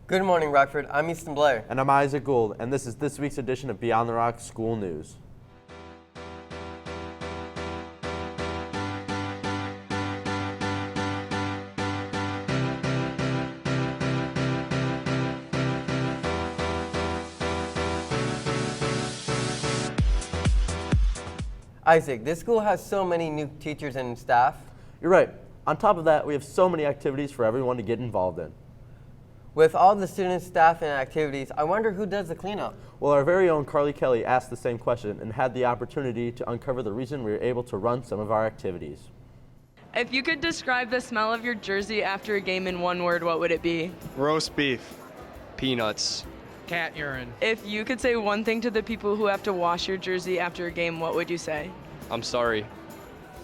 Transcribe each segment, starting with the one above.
Good morning, Rockford. I'm Easton Blair. And I'm Isaac Gould, and this is this week's edition of Beyond the Rock School News. Isaac, this school has so many new teachers and staff. You're right. On top of that, we have so many activities for everyone to get involved in. With all the students, staff, and activities, I wonder who does the cleanup. Well, our very own Carly Kelly asked the same question and had the opportunity to uncover the reason we were able to run some of our activities. If you could describe the smell of your jersey after a game in one word, what would it be? Roast beef. Peanuts. Cat urine. If you could say one thing to the people who have to wash your jersey after a game, what would you say? I'm sorry.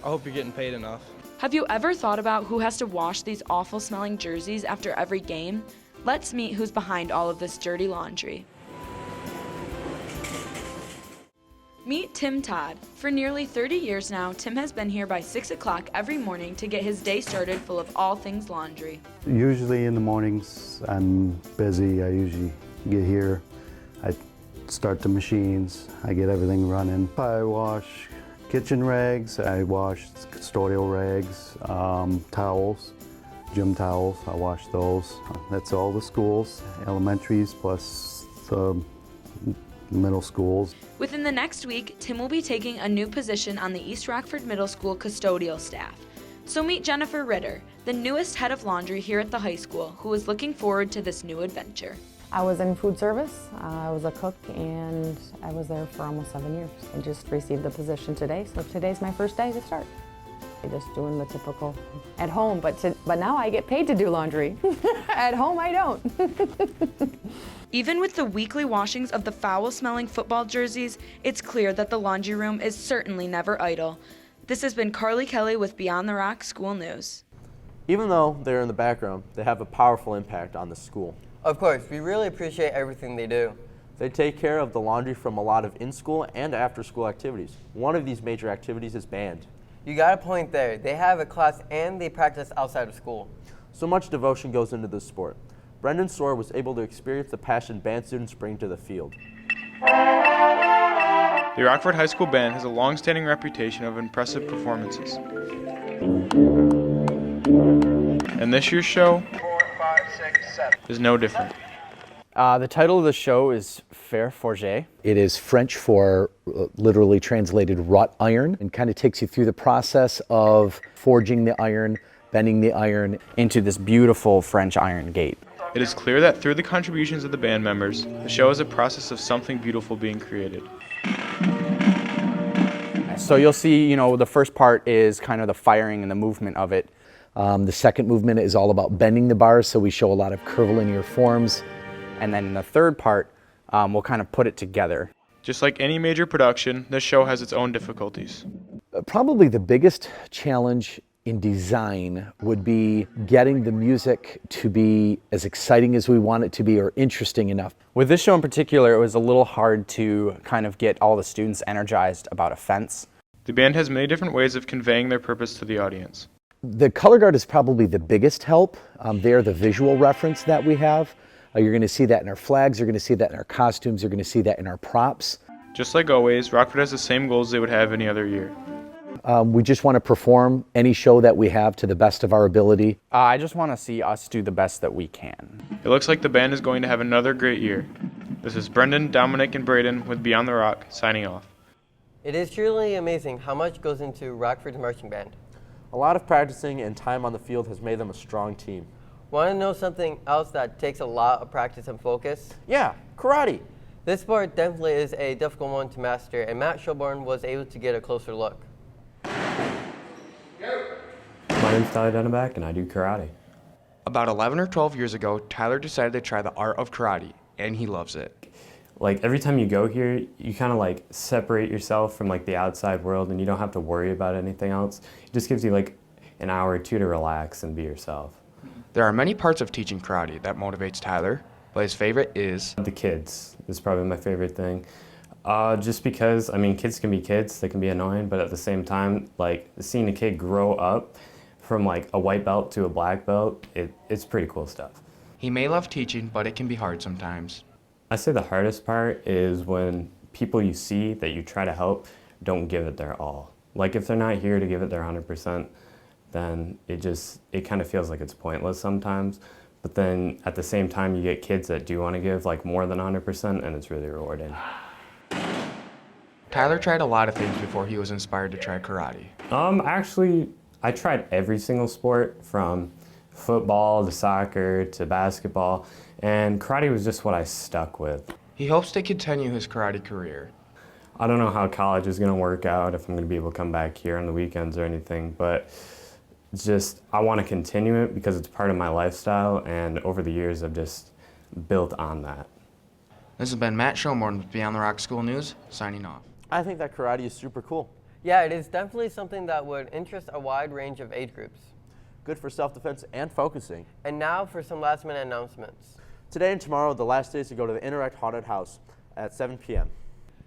I hope you're getting paid enough. Have you ever thought about who has to wash these awful smelling jerseys after every game? Let's meet who's behind all of this dirty laundry. Meet Tim Todd. For nearly 30 years now, Tim has been here by 6 o'clock every morning to get his day started full of all things laundry. Usually in the mornings I'm busy. I usually get here, I start the machines, I get everything running. I wash kitchen rags, I wash custodial rags, towels, gym towels, I wash those. That's all the schools, elementaries plus the middle schools. Within the next week, Tim will be taking a new position on the East Rockford Middle School custodial staff. So meet Jennifer Ritter, the newest head of laundry here at the high school, who is looking forward to this new adventure. I was in food service. I was a cook and I was there for almost 7 years. I just received the position today, so today's my first day to start. I'm just doing the typical at home, but now I get paid to do laundry. At home I don't. Even with the weekly washings of the foul-smelling football jerseys, it's clear that the laundry room is certainly never idle. This has been Carly Kelly with Beyond the Rock School News. Even though they're in the background, they have a powerful impact on the school. Of course, we really appreciate everything they do. They take care of the laundry from a lot of in-school and after-school activities. One of these major activities is band. You got a point there. They have a class and they practice outside of school. So much devotion goes into this sport. Brendan Soar was able to experience the passion band students bring to the field. The Rockford High School Band has a long-standing reputation of impressive performances. And this year's show is no different. The title of the show is Fer Forger. It is French for literally translated wrought iron, and kind of takes you through the process of forging the iron, bending the iron into this beautiful French iron gate. It is clear that through the contributions of the band members, the show is a process of something beautiful being created. So you'll see, the first part is kind of the firing and the movement of it. The second movement is all about bending the bars, so we show a lot of curvilinear forms. And then in the third part, we'll kind of put it together. Just like any major production, this show has its own difficulties. Probably the biggest challenge in design would be getting the music to be as exciting as we want it to be or interesting enough. With this show in particular, it was a little hard to kind of get all the students energized about a fence. The band has many different ways of conveying their purpose to the audience. The color guard is probably the biggest help. They're the visual reference that we have. You're going to see that in our flags, you're going to see that in our costumes, you're going to see that in our props. Just like always, Rockford has the same goals they would have any other year. We just want to perform any show that we have to the best of our ability. I just want to see us do the best that we can. It looks like the band is going to have another great year. This is Brendan, Dominic, and Braden with Beyond the Rock, signing off. It is truly amazing how much goes into Rockford's marching band. A lot of practicing and time on the field has made them a strong team. Want to know something else that takes a lot of practice and focus? Yeah, karate. This sport definitely is a difficult one to master, and Matt Shelbourne was able to get a closer look. My name's Tyler Denneback, and I do karate. About 11 or 12 years ago, Tyler decided to try the art of karate, and he loves it. Like, every time you go here, you kind of like separate yourself from like the outside world, and you don't have to worry about anything else. It just gives you like an hour or two to relax and be yourself. There are many parts of teaching karate that motivates Tyler, but his favorite is... The kids is probably my favorite thing. Just because, I mean, kids can be kids, they can be annoying, but at the same time, like, seeing a kid grow up from like a white belt to a black belt, it's pretty cool stuff. He may love teaching, but it can be hard sometimes. I say the hardest part is when people you see that you try to help don't give it their all. Like if they're not here to give it their 100%, then it kind of feels like it's pointless sometimes. But then at the same time, you get kids that do want to give like more than 100%, and it's really rewarding. Tyler tried a lot of things before he was inspired to try karate. Actually, I tried every single sport from football to soccer to basketball, and karate was just what I stuck with. He hopes to continue his karate career. I don't know how college is going to work out, if I'm going to be able to come back here on the weekends or anything, but it's just, I want to continue it because it's part of my lifestyle, and over the years I've just built on that. This has been Matt Shomorn with Beyond the Rock School News, signing off. I think that karate is super cool. Yeah, it is definitely something that would interest a wide range of age groups. Good for self-defense and focusing. And now for some last-minute announcements. Today and tomorrow, the last days to go to the Interact Haunted House at 7 p.m.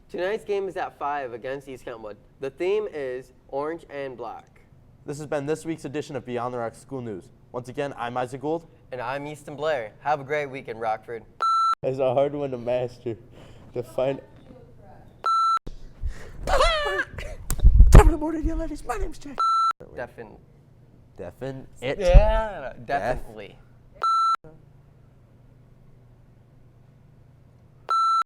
Tonight's game is at 5 against East Kentwood. The theme is orange and black. This has been this week's edition of Beyond the Rock School News. Once again, I'm Isaac Gould. And I'm Easton Blair. Have a great weekend, Rockford. It's a hard one to master. To find... Top of the morning, young ladies. My name's Jack. Deafin. Deafin. It. Yeah, definitely.